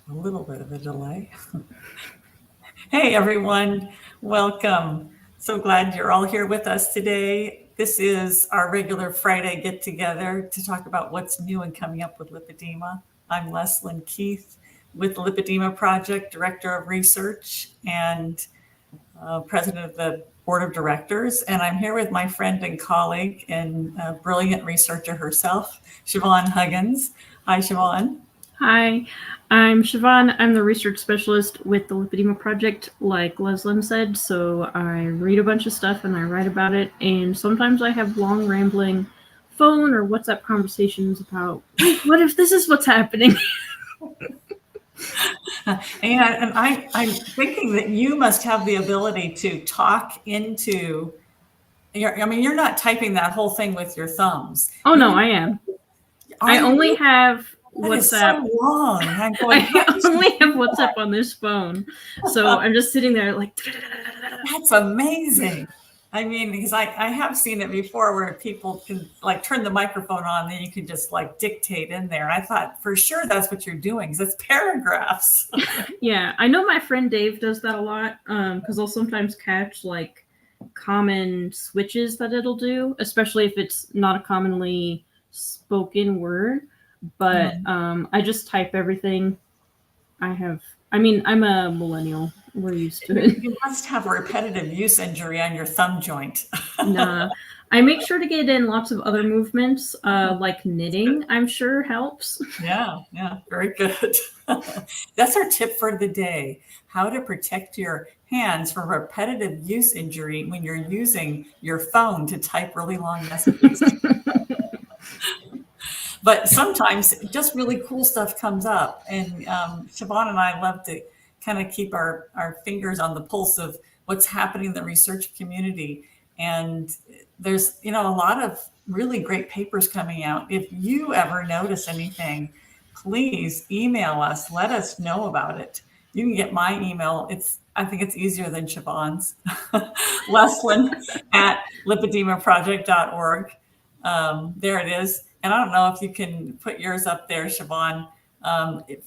A little bit of a delay. Hey, everyone. Welcome. So glad you're all here with us today. This is our regular Friday get together to talk about what's new and coming up with lipedema. I'm Leslyn Keith with the Lipedema Project, Director of Research and President of the Board of Directors. And I'm here with my friend and colleague and brilliant researcher herself, Siobhan Huggins. Hi, Siobhan. Hi, I'm Siobhan. I'm the research specialist with the Lipedema Project, like Leslyn said. So I read a bunch of stuff and I write about it. And sometimes I have long, rambling phone or WhatsApp conversations about, what if this is what's happening? And I'm thinking that you must have the ability to talk into you're not typing that whole thing with your thumbs. Oh, no, I am. I only have WhatsApp. That is so long. I only have WhatsApp on this phone. So I'm just sitting there like. That's amazing. I mean, because I have seen it before where people can like turn the microphone on, then you can just like dictate in there. I thought for sure that's what you're doing because it's paragraphs. Yeah, I know my friend Dave does that a lot because I'll sometimes catch like common switches that it'll do, especially if it's not a commonly spoken word. But I just type everything. I'm a millennial. We're used to it. You must have a repetitive use injury on your thumb joint. Nah. I make sure to get in lots of other movements, like knitting, I'm sure helps. Yeah, very good. That's our tip for the day. How to protect your hands from repetitive use injury when you're using your phone to type really long messages. But sometimes just really cool stuff comes up. And Siobhan and I love to kind of keep our fingers on the pulse of what's happening in the research community. And there's, a lot of really great papers coming out. If you ever notice anything, please email us. Let us know about it. You can get my email. I think it's easier than Siobhan's. Leslyn at lipedemaproject.org. There it is. And I don't know if you can put yours up there, Siobhan.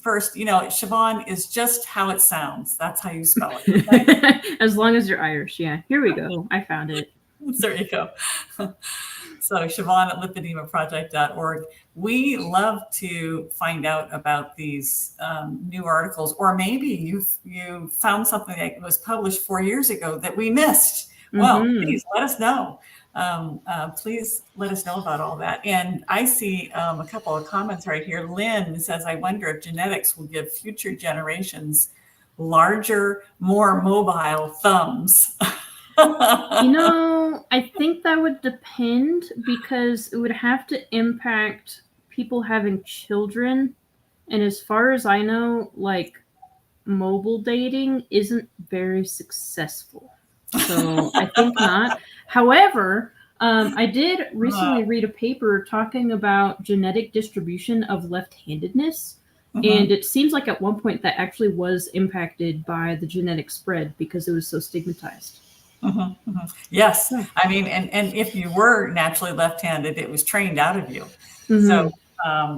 First, Siobhan is just how it sounds. That's how you spell it. Right? As long as you're Irish, yeah. Here we go. I found it. There you go. So Siobhan at lipedemaproject.org. We love to find out about these new articles, or maybe you found something that was published 4 years ago that we missed. Well, please let us know. Please let us know about all that. And I see a couple of comments right here. Lynn says, I wonder if genetics will give future generations larger, more mobile thumbs. I think that would depend because it would have to impact people having children. And as far as I know, like mobile dating isn't very successful. So I think not. However, I did recently read a paper talking about genetic distribution of left-handedness. And it seems like at one point that actually was impacted by the genetic spread because it was so stigmatized. Yes. I mean, and if you were naturally left-handed, it was trained out of you. So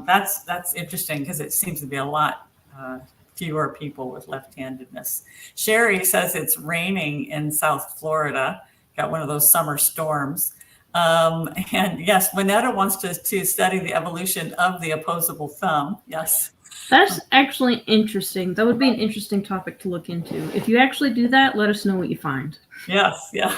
that's interesting because it seems to be a lot fewer people with left-handedness. Sherry says it's raining in South Florida. Got one of those summer storms. And yes, Winetta wants to study the evolution of the opposable thumb. Yes. That's actually interesting. That would be an interesting topic to look into. If you actually do that, let us know what you find. Yes, yeah.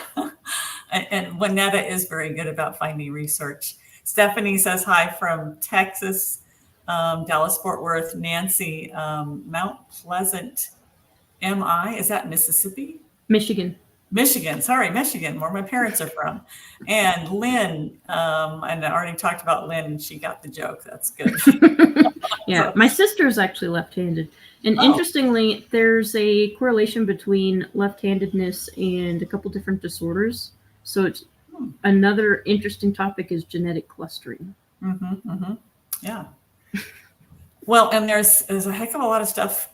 And Winetta is very good about finding research. Stephanie says hi from Texas, Dallas, Fort Worth. Nancy, Mount Pleasant, MI. Is that Mississippi? Michigan, where my parents are from. And Lynn, and I already talked about Lynn, and she got the joke. That's good. Yeah, my sister is actually left-handed. And interestingly, there's a correlation between left-handedness and a couple different disorders. So it's another interesting topic is genetic clustering. Yeah. Well, and there's a heck of a lot of stuff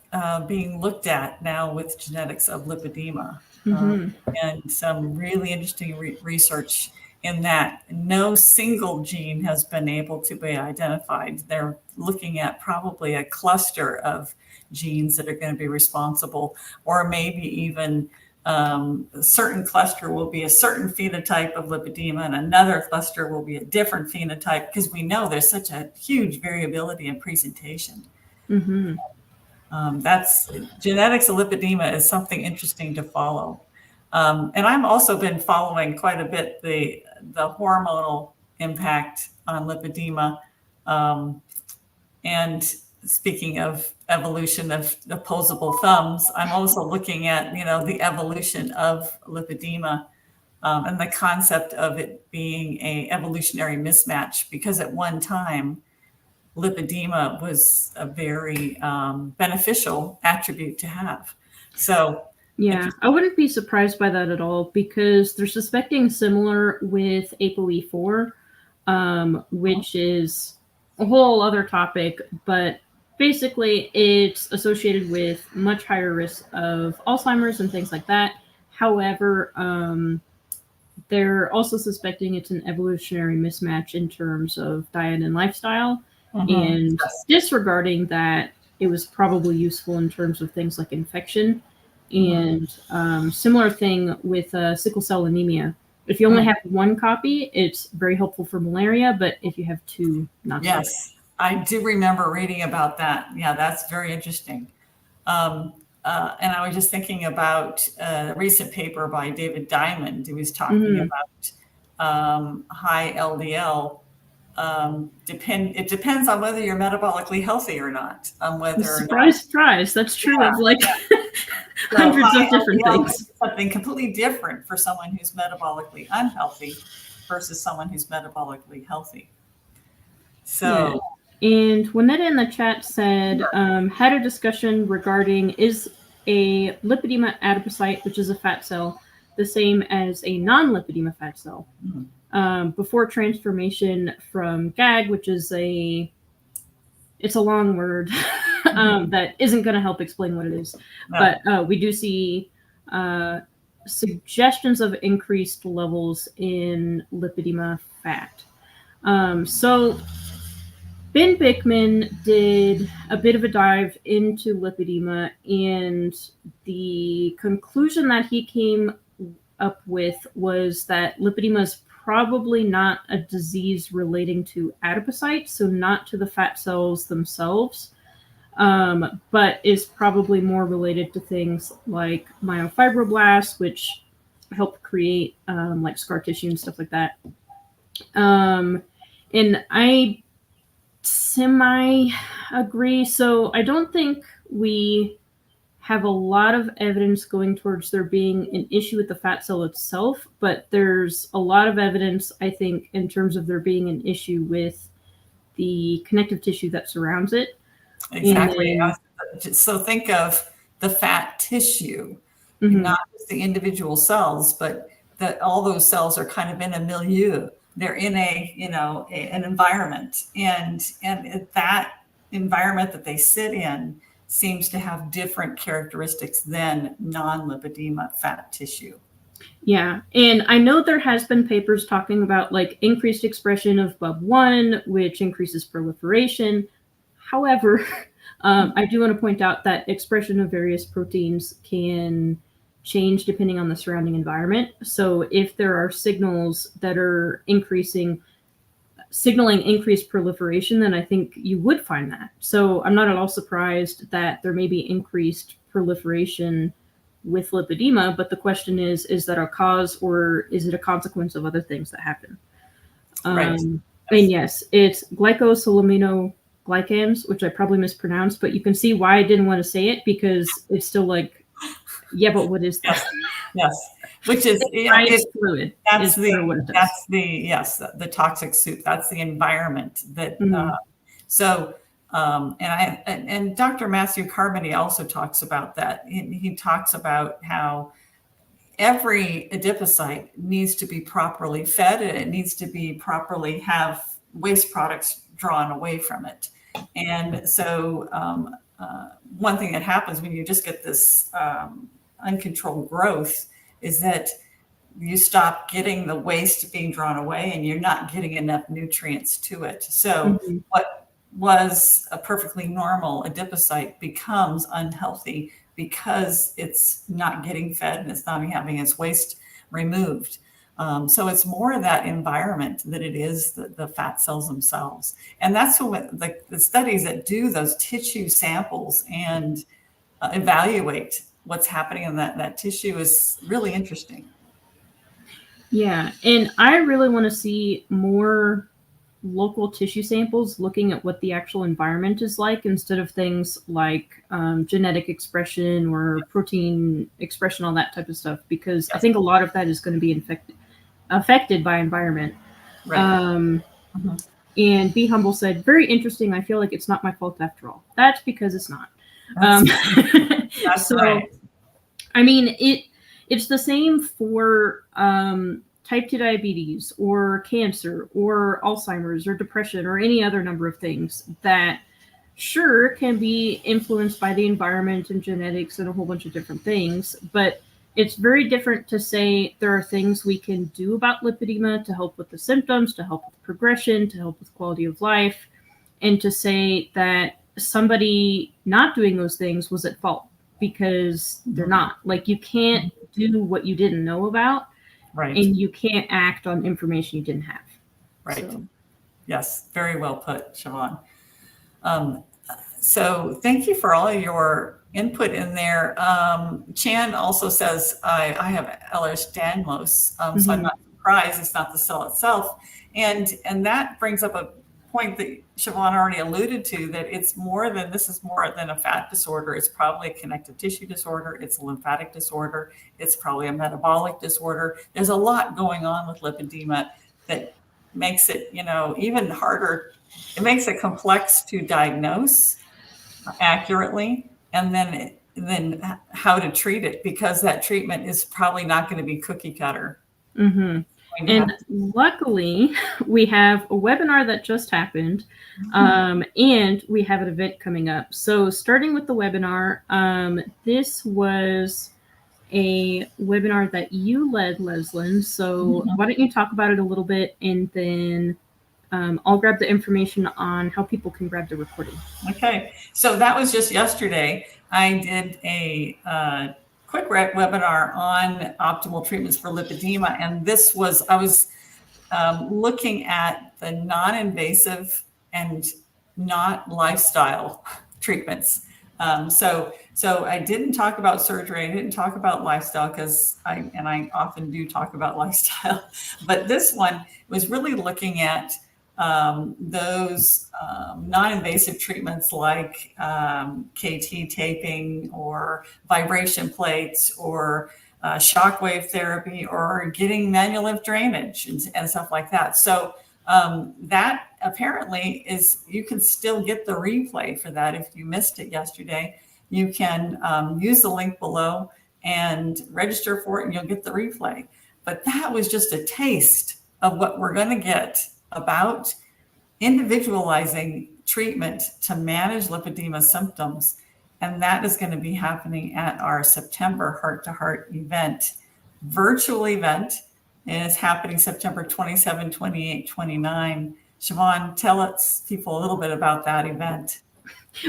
being looked at now with genetics of lipedema. And some really interesting research in that no single gene has been able to be identified. They're looking at probably a cluster of genes that are going to be responsible, or maybe even a certain cluster will be a certain phenotype of lipedema and another cluster will be a different phenotype, because we know there's such a huge variability in presentation. Mm-hmm. That's genetics of lipedema is something interesting to follow. And I've also been following quite a bit the hormonal impact on lipedema. And speaking of evolution of opposable thumbs, I'm also looking at, the evolution of lipedema, and the concept of it being a evolutionary mismatch, because at one time, lipedema was a very beneficial attribute to have. So yeah, I wouldn't be surprised by that at all, because they're suspecting similar with ApoE4, which is a whole other topic, but basically it's associated with much higher risk of Alzheimer's and things like that. However, they're also suspecting it's an evolutionary mismatch in terms of diet and lifestyle, and disregarding that it was probably useful in terms of things like infection. And similar thing with sickle cell anemia. If you only have one copy, it's very helpful for malaria, but if you have two, not so. Yes, I do remember reading about that. Yeah, that's very interesting. And I was just thinking about a recent paper by David Diamond, who was talking about high LDL. It depends on whether you're metabolically healthy or not. On whether surprise, that's true of like hundreds of different things. Something completely different for someone who's metabolically unhealthy versus someone who's metabolically healthy. So. Yeah. And Juanetta in the chat said, had a discussion regarding, is a lipedema adipocyte, which is a fat cell, the same as a non-lipedema fat cell? Before transformation from GAG, which is it's a long word that isn't going to help explain what it is. No. But we do see suggestions of increased levels in lipedema fat. So Ben Bickman did a bit of a dive into lipedema, and the conclusion that he came up with was that lipedema is probably not a disease relating to adipocytes, so not to the fat cells themselves, but is probably more related to things like myofibroblasts, which help create like scar tissue and stuff like that. And I semi-agree. So I don't think we have a lot of evidence going towards there being an issue with the fat cell itself, but there's a lot of evidence, I think, in terms of there being an issue with the connective tissue that surrounds it. Exactly. So think of the fat tissue, not just the individual cells, but that all those cells are kind of in a milieu. They're in an environment, and that environment that they sit in seems to have different characteristics than non-lipedema fat tissue. Yeah, and I know there has been papers talking about like increased expression of BUB1, which increases proliferation. However, I do want to point out that expression of various proteins can change depending on the surrounding environment. So if there are signals that are signaling increased proliferation, then I think you would find that. So I'm not at all surprised that there may be increased proliferation with lipedema, but the question is that a cause or is it a consequence of other things that happen? Right. And yes, it's glycosaminoglycans, which I probably mispronounced, but you can see why I didn't want to say it, because it's still like, yeah, but what is that? Yes. Which is fluid. That's the toxic soup. That's the environment that. And Dr. Matthew Carmody also talks about that. He talks about how every adipocyte needs to be properly fed, and it needs to be properly have waste products drawn away from it. And so one thing that happens when you just get this uncontrolled growth is that you stop getting the waste being drawn away and you're not getting enough nutrients to it. So what was a perfectly normal adipocyte becomes unhealthy because it's not getting fed and it's not having its waste removed. So it's more of that environment than it is the fat cells themselves. And that's what the studies that do those tissue samples and evaluate what's happening in that tissue is really interesting. Yeah, and I really want to see more local tissue samples looking at what the actual environment is like instead of things like genetic expression or protein expression, all that type of stuff, because I think a lot of that is going to be affected by environment. Right. And Be Humble said, very interesting. I feel like it's not my fault after all. That's because it's not. That's So, right. I mean, it's the same for type 2 diabetes or cancer or Alzheimer's or depression or any other number of things that sure can be influenced by the environment and genetics and a whole bunch of different things. But it's very different to say there are things we can do about lipedema to help with the symptoms, to help with progression, to help with quality of life, and to say that somebody not doing those things was at fault, because they're not. Like, you can't do what you didn't know about, Right. and you can't act on information you didn't have. Right. So. Yes, very well put, Siobhan. So thank you for all your input in there. Chan also says, I have Ehlers-Danlos, so I'm not surprised it's not the cell itself. And that brings up a point that Siobhan already alluded to, that this is more than a fat disorder. It's probably a connective tissue disorder. It's a lymphatic disorder. It's probably a metabolic disorder. There's a lot going on with lipedema that makes it, even harder. It makes it complex to diagnose accurately, and then how to treat it, because that treatment is probably not going to be cookie cutter. And luckily, we have a webinar that just happened, and we have an event coming up. So starting with the webinar, this was a webinar that you led, Leslyn. So why don't you talk about it a little bit, and then I'll grab the information on how people can grab the recording. Okay, so that was just yesterday. I did a quick webinar on optimal treatments for lipedema, and I was looking at the non-invasive and not lifestyle treatments. So I didn't talk about surgery. I didn't talk about lifestyle, because I often do talk about lifestyle, but this one was really looking at those non-invasive treatments like KT taping or vibration plates or shockwave therapy or getting manual lymph drainage and stuff like that. So that apparently you can still get the replay for that. If you missed it yesterday, you can use the link below and register for it, and you'll get the replay. But that was just a taste of what we're going to get about individualizing treatment to manage lipedema symptoms. And that is going to be happening at our September Heart to Heart event, virtual event. And it's happening September 27, 28, 29. Siobhan, tell people a little bit about that event.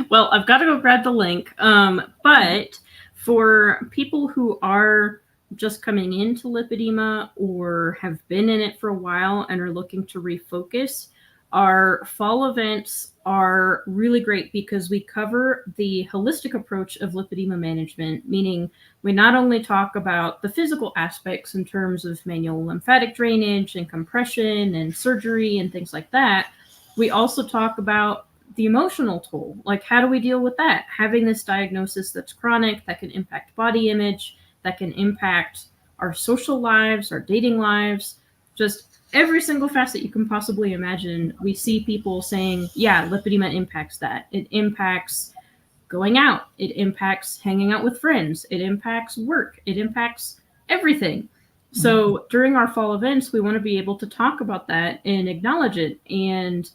Well, I've got to go grab the link. But for people who are just coming into lipedema or have been in it for a while and are looking to refocus, our fall events are really great because we cover the holistic approach of lipedema management, meaning we not only talk about the physical aspects in terms of manual lymphatic drainage and compression and surgery and things like that, we also talk about the emotional toll. Like, how do we deal with that? Having this diagnosis that's chronic, that can impact body image, that can impact our social lives, our dating lives, just every single facet you can possibly imagine. We see people saying, yeah, lipedema impacts that. It impacts going out. It impacts hanging out with friends. It impacts work. It impacts everything. So during our fall events, we want to be able to talk about that and acknowledge it, and,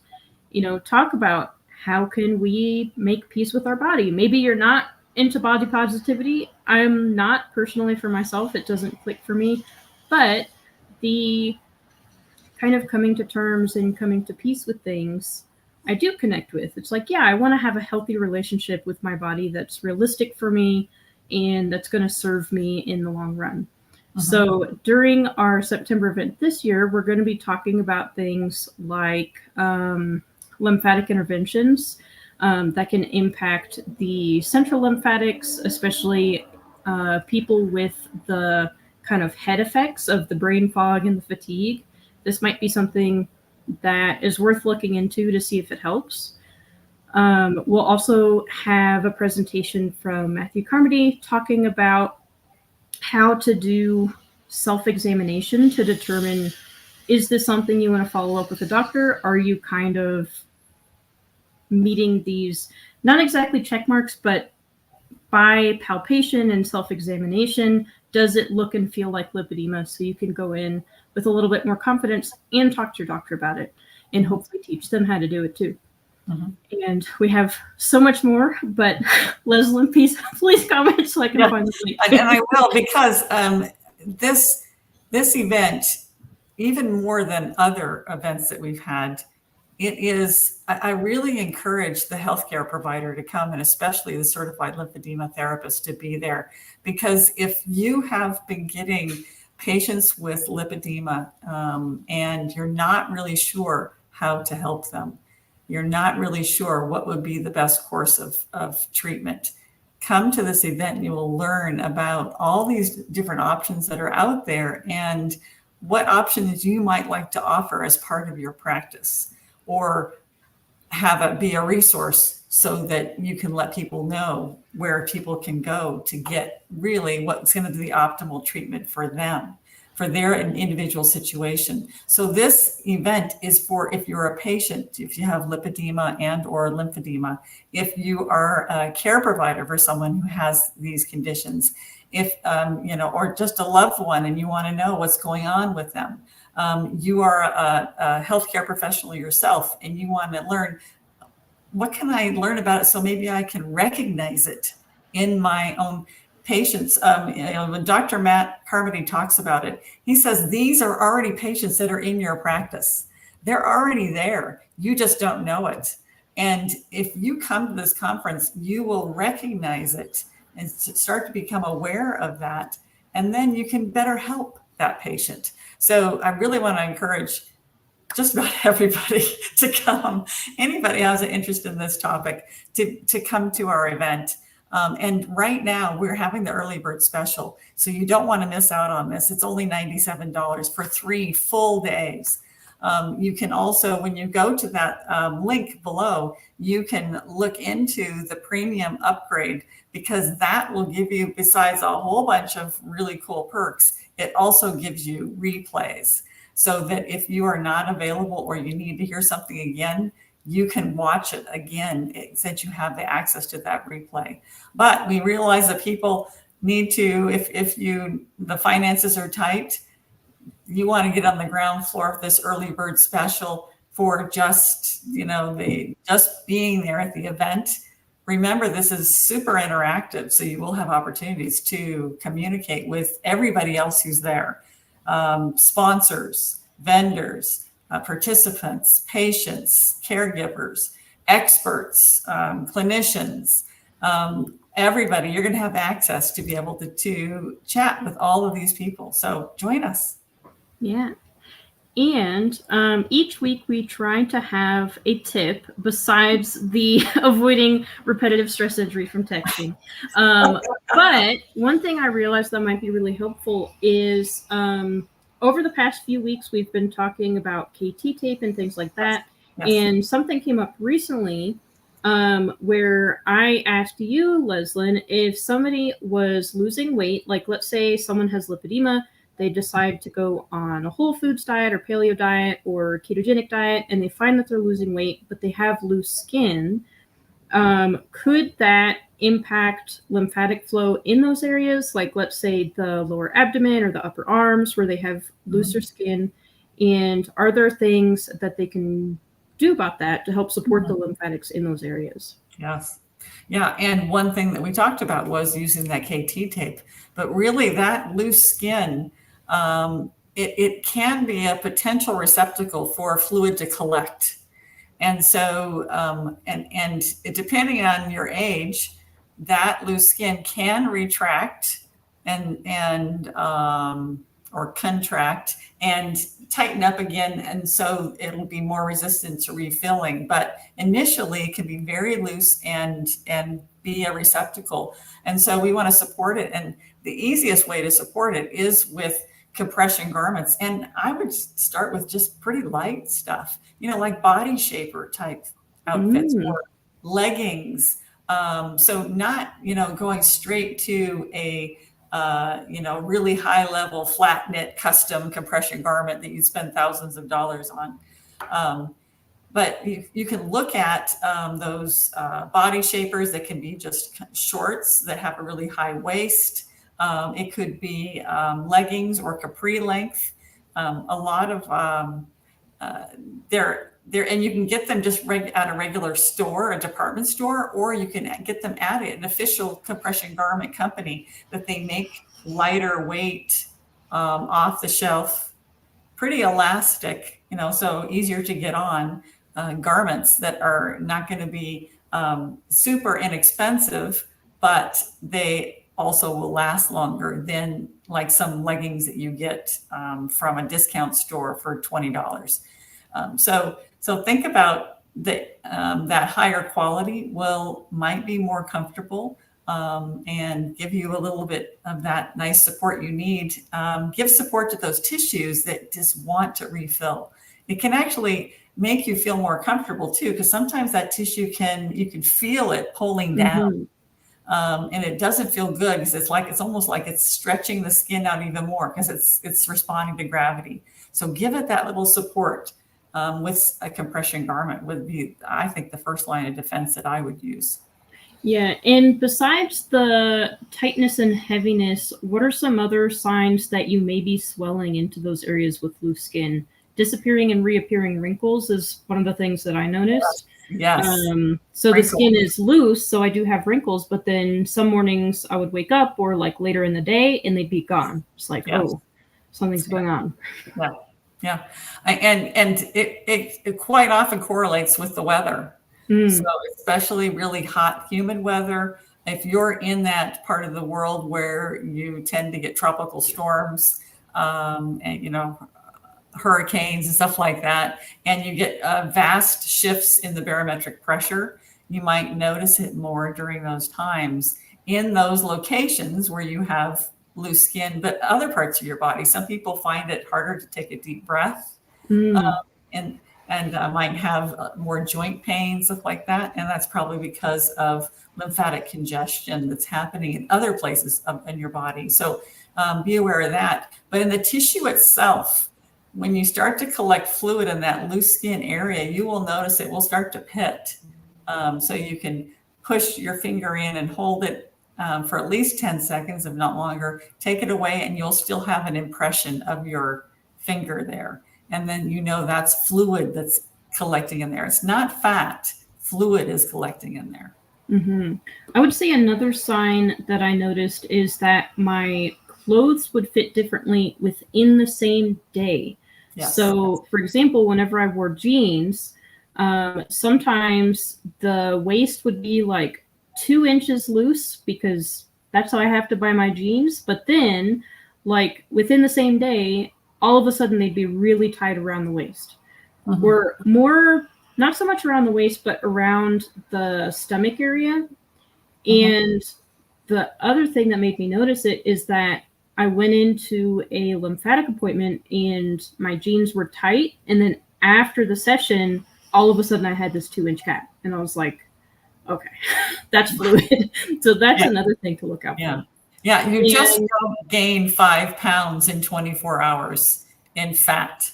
talk about how can we make peace with our body. Maybe you're not into body positivity. I'm not personally, for myself. It doesn't click for me. But the kind of coming to terms and coming to peace with things, I do connect with. It's like, yeah, I want to have a healthy relationship with my body that's realistic for me and that's going to serve me in the long run. So during our September event this year, we're going to be talking about things like lymphatic interventions that can impact the central lymphatics, especially people with the kind of head effects of the brain fog and the fatigue. This might be something that is worth looking into to see if it helps. We'll also have a presentation from Matthew Carmody talking about how to do self-examination to determine, is this something you want to follow up with a doctor? Are you kind of meeting these, not exactly check marks, but by palpation and self-examination, does it look and feel like lipedema? So you can go in with a little bit more confidence and talk to your doctor about it and hopefully teach them how to do it too. And we have so much more, but Leslyn, please comment so I can find the link. And I will, because this event, even more than other events that we've had, it is, I really encourage the healthcare provider to come, and especially the certified lymphedema therapist to be there. Because if you have been getting patients with lipedema and you're not really sure how to help them, you're not really sure what would be the best course of treatment, come to this event and you will learn about all these different options that are out there and what options you might like to offer as part of your practice, or have it be a resource so that you can let people know where people can go to get really what's going to be the optimal treatment for them, for their individual situation. So this event is for if you're a patient, if you have lipedema and or lymphedema, if you are a care provider for someone who has these conditions, if, or just a loved one and you want to know what's going on with them. You are a healthcare professional yourself and you want to learn, what can I learn about it so maybe I can recognize it in my own patients. When Dr. Matt Carmody talks about it, he says these are already patients that are in your practice. They're already there. You just don't know it. And if you come to this conference, you will recognize it and start to become aware of that. And then you can better help that patient. So I really want to encourage just about everybody to come. Anybody who has an interest in this topic to come to our event. And right now we're having the early bird special. So you don't want to miss out on this. It's only $97 for 3 full days. You can also, when you go to that link below, you can look into the premium upgrade, because that will give you, besides a whole bunch of really cool perks, it also gives you replays. So that if you are not available or you need to hear something again, you can watch it again since you have the access to that replay. But we realize that people need to, if the finances are tight, you want to get on the ground floor of this early bird special for just, just being there at the event. Remember, this is super interactive, so you will have opportunities to communicate with everybody else who's there. Sponsors, vendors, participants, patients, caregivers, experts, clinicians, everybody. You're going to have access to be able to chat with all of these people. So join us. Yeah. And each week we try to have a tip besides the avoiding repetitive stress injury from texting. But one thing I realized that might be really helpful is over the past few weeks, we've been talking about KT tape and things like that. Yes. And something came up recently where I asked you, Leslyn, if somebody was losing weight, like let's say someone has lipedema, they decide to go on a whole foods diet or paleo diet or ketogenic diet, and they find that they're losing weight, but they have loose skin. Could that impact lymphatic flow in those areas? Like let's say the lower abdomen or the upper arms where they have looser skin. And are there things that they can do about that to help support the lymphatics in those areas? Yes. Yeah. And one thing that we talked about was using that KT tape, but really that loose skin, it can be a potential receptacle for fluid to collect. And so, and depending on your age, that loose skin can retract and or contract and tighten up again. And so it'll be more resistant to refilling. But initially it can be very loose and be a receptacle. And so we want to support it. And the easiest way to support it is with compression garments. And I would start with just pretty light stuff, like body shaper type outfits or leggings. So not, going straight to a, really high level flat knit custom compression garment that you spend thousands of dollars on. But you can look at those body shapers that can be just shorts that have a really high waist. It could be leggings or capri length. A lot of they're and you can get them just at a regular store, a department store, or you can get them at an official compression garment company that they make lighter weight, off the shelf, pretty elastic, so easier to get on garments that are not going to be super inexpensive, but they also will last longer than like some leggings that you get from a discount store for $20. So think about that higher quality might be more comfortable and give you a little bit of that nice support you need. Give support to those tissues that just want to refill. It can actually make you feel more comfortable too, because sometimes that tissue you can feel it pulling down. And it doesn't feel good because it's almost like it's stretching the skin out even more because it's responding to gravity. So give it that little support with a compression garment would be, I think, the first line of defense that I would use. Yeah, and besides the tightness and heaviness, what are some other signs that you may be swelling into those areas with loose skin? Disappearing and reappearing wrinkles is one of the things that I noticed. Yes. So the skin is loose, so I do have wrinkles, but then some mornings I would wake up or like later in the day and they'd be gone. It's like, oh, something's going on. Yeah. Yeah. And it quite often correlates with the weather. So especially really hot, humid weather, if you're in that part of the world where you tend to get tropical storms, and, hurricanes and stuff like that, and you get vast shifts in the barometric pressure, you might notice it more during those times in those locations where you have loose skin, but other parts of your body. Some people find it harder to take a deep breath and might have more joint pain, stuff like that. And that's probably because of lymphatic congestion that's happening in other places in your body. So be aware of that. But in the tissue itself, when you start to collect fluid in that loose skin area, you will notice it will start to pit. So you can push your finger in and hold it for at least 10 seconds, if not longer. Take it away and you'll still have an impression of your finger there. And then that's fluid that's collecting in there. It's not fat. Fluid is collecting in there. I would say another sign that I noticed is that my clothes would fit differently within the same day. Yes. So, for example, whenever I wore jeans, sometimes the waist would be like 2 inches loose because that's how I have to buy my jeans. But then, like within the same day, all of a sudden they'd be really tight around the waist. Or more, not so much around the waist, but around the stomach area. And the other thing that made me notice it is that I went into a lymphatic appointment and my jeans were tight. And then after the session, all of a sudden I had this 2-inch gap. And I was like, okay, that's fluid. So that's another thing to look out for. Yeah, you just don't gain 5 pounds in 24 hours in fat.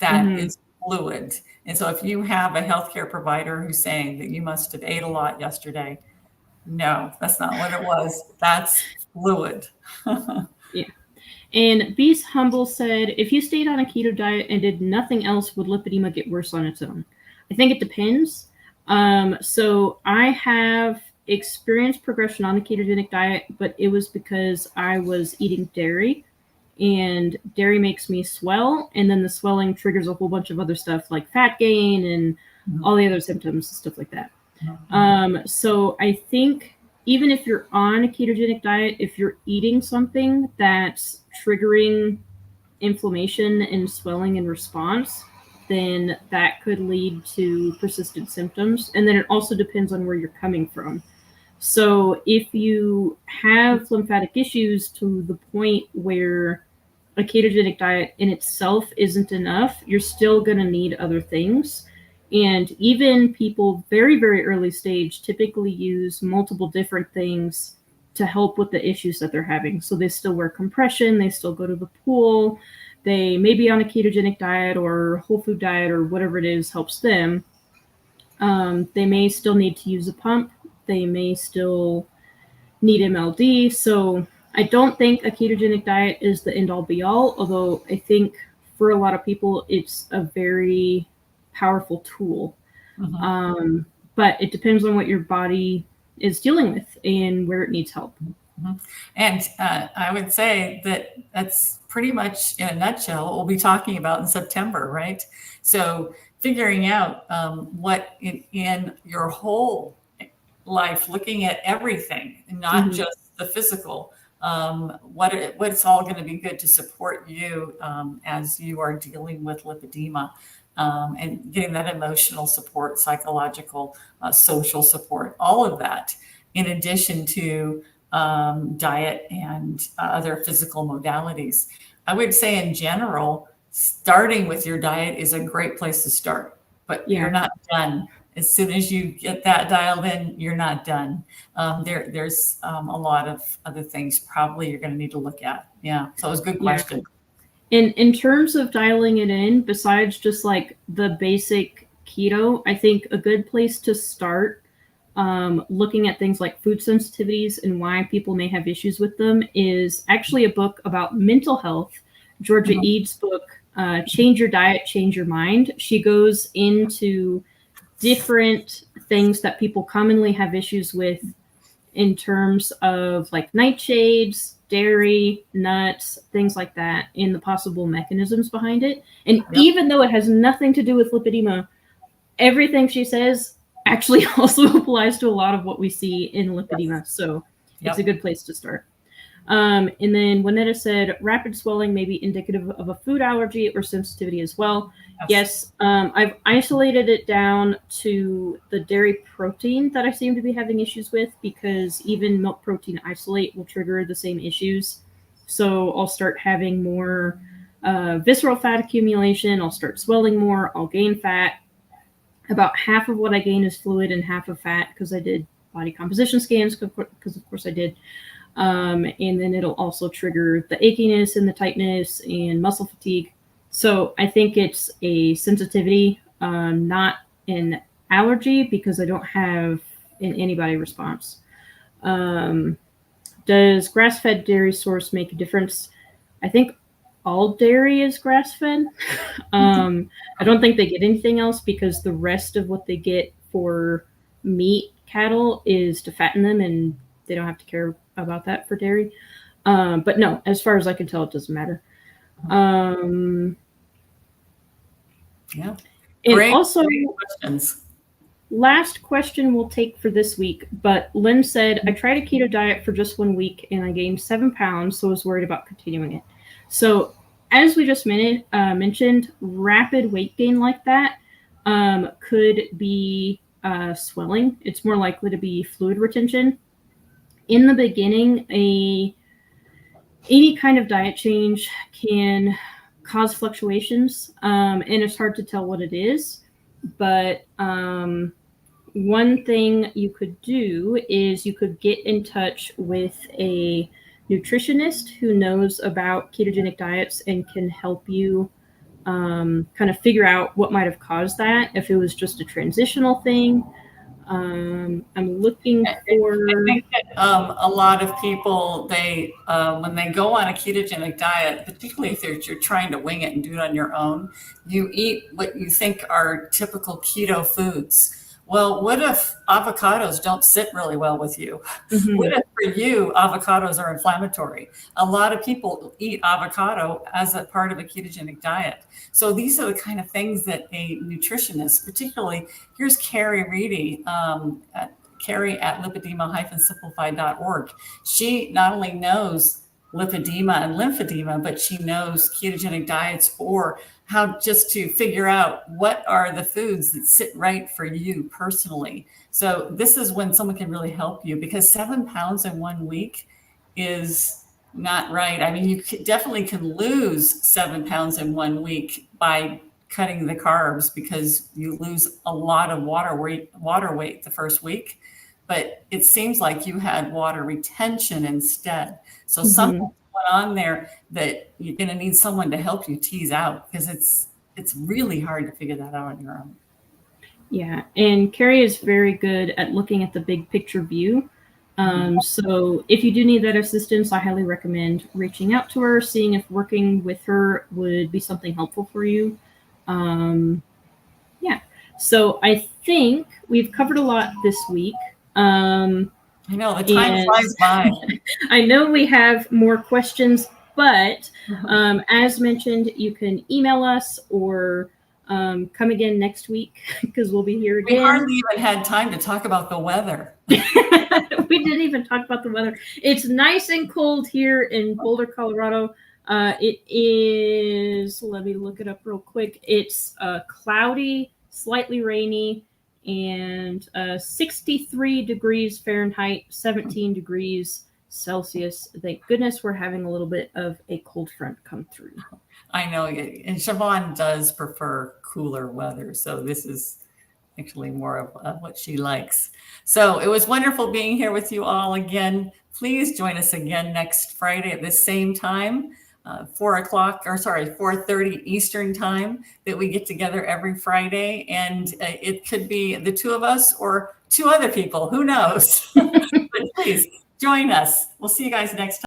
That is fluid. And so if you have a healthcare provider who's saying that you must have ate a lot yesterday, no, that's not what it was. That's fluid. Yeah. And Beast Humble said, if you stayed on a keto diet and did nothing else, would lipedema get worse on its own? I think it depends. So I have experienced progression on the ketogenic diet, but it was because I was eating dairy and dairy makes me swell, and then the swelling triggers a whole bunch of other stuff like fat gain and all the other symptoms and stuff like that. So I think even if you're on a ketogenic diet, if you're eating something that's triggering inflammation and swelling in response, then that could lead to persistent symptoms. And then it also depends on where you're coming from. So if you have lymphatic issues to the point where a ketogenic diet in itself isn't enough, you're still going to need other things. And even people very, very early stage typically use multiple different things to help with the issues that they're having. So they still wear compression, they still go to the pool, they may be on a ketogenic diet or whole food diet or whatever it is helps them. They may still need to use a pump. They may still need MLD. So I don't think a ketogenic diet is the end all be all, although I think for a lot of people, it's a very powerful tool. But it depends on what your body is dealing with and where it needs help. And I would say that that's pretty much in a nutshell what we'll be talking about in September, right? So figuring out what in your whole life, looking at everything, and not just the physical, what's all going to be good to support you as you are dealing with lipedema, and getting that emotional support, psychological, social support, all of that, in addition to diet and other physical modalities. I would say in general, starting with your diet is a great place to start, but you're not done. As soon as you get that dialed in, you're not done. There's a lot of other things probably you're going to need to look at. Yeah, so it was a good question. In terms of dialing it in, besides just like the basic keto, I think a good place to start looking at things like food sensitivities and why people may have issues with them is actually a book about mental health. Georgia Eads' book, Change Your Diet, Change Your Mind. She goes into different things that people commonly have issues with in terms of like nightshades, dairy, nuts, things like that, and the possible mechanisms behind it. And even though it has nothing to do with lipedema, everything she says actually also applies to a lot of what we see in lipedema. So it's a good place to start. And then Juanetta said, rapid swelling may be indicative of a food allergy or sensitivity as well. Yes, I've isolated it down to the dairy protein that I seem to be having issues with, because even milk protein isolate will trigger the same issues. So I'll start having more visceral fat accumulation. I'll start swelling more. I'll gain fat. About half of what I gain is fluid and half of fat, because I did body composition scans, because of course I did. And then it'll also trigger the achiness and the tightness and muscle fatigue. So I think it's a sensitivity, not an allergy, because I don't have an antibody response. Does grass-fed dairy source make a difference? I think all dairy is grass-fed. I don't think they get anything else, because the rest of what they get for meat cattle is to fatten them, and they don't have to care about that for dairy. But no, as far as I can tell, it doesn't matter. Yeah. And great also, questions. Last question we'll take for this week, but Lynn said, I tried a keto diet for just 1 week and I gained 7 pounds, so I was worried about continuing it. So as we just mentioned, rapid weight gain like that could be swelling. It's more likely to be fluid retention. In the beginning, any kind of diet change can cause fluctuations, and it's hard to tell what it is. But one thing you could do is you could get in touch with a nutritionist who knows about ketogenic diets and can help you kind of figure out what might have caused that, if it was just a transitional thing. I'm looking for... I think that a lot of people, they when they go on a ketogenic diet, particularly if you're trying to wing it and do it on your own, you eat what you think are typical keto foods, Well, what if avocados don't sit really well with you? What Mhm. if for you, avocados are inflammatory? A lot of people eat avocado as a part of a ketogenic diet. So these are the kind of things that a nutritionist, particularly, here's Carrie Reedy, Carrie at lipedema-simplified.org. She not only knows lipedema and lymphedema, but she knows ketogenic diets, or how just to figure out what are the foods that sit right for you personally. So this is when someone can really help you, because 7 pounds in 1 week is not right. I mean, you definitely can lose 7 pounds in 1 week by cutting the carbs, because you lose a lot of water weight the first week. But it seems like you had water retention instead. So something's Mhm. going on there that you're going to need someone to help you tease out, because it's really hard to figure that out on your own. Yeah, and Carrie is very good at looking at the big picture view. So if you do need that assistance, I highly recommend reaching out to her, seeing if working with her would be something helpful for you. Yeah, so I think we've covered a lot this week. I know the time flies by. I know we have more questions, but as mentioned, you can email us or come again next week because we'll be here We again. hardly even had time to talk about the weather. We didn't even talk about the weather. It's nice and cold here in Boulder, Colorado. It is, let me look it up real quick. It's cloudy, slightly rainy, and 63 degrees Fahrenheit, 17 degrees Celsius. Thank goodness we're having a little bit of a cold front come through. I know, and Siobhan does prefer cooler weather, so this is actually more of what she likes. So it was wonderful being here with you all again. Please join us again next Friday at the same time, 4:30 Eastern time, that we get together every Friday. And it could be the two of us or two other people, who knows? But please join us. We'll see you guys next time.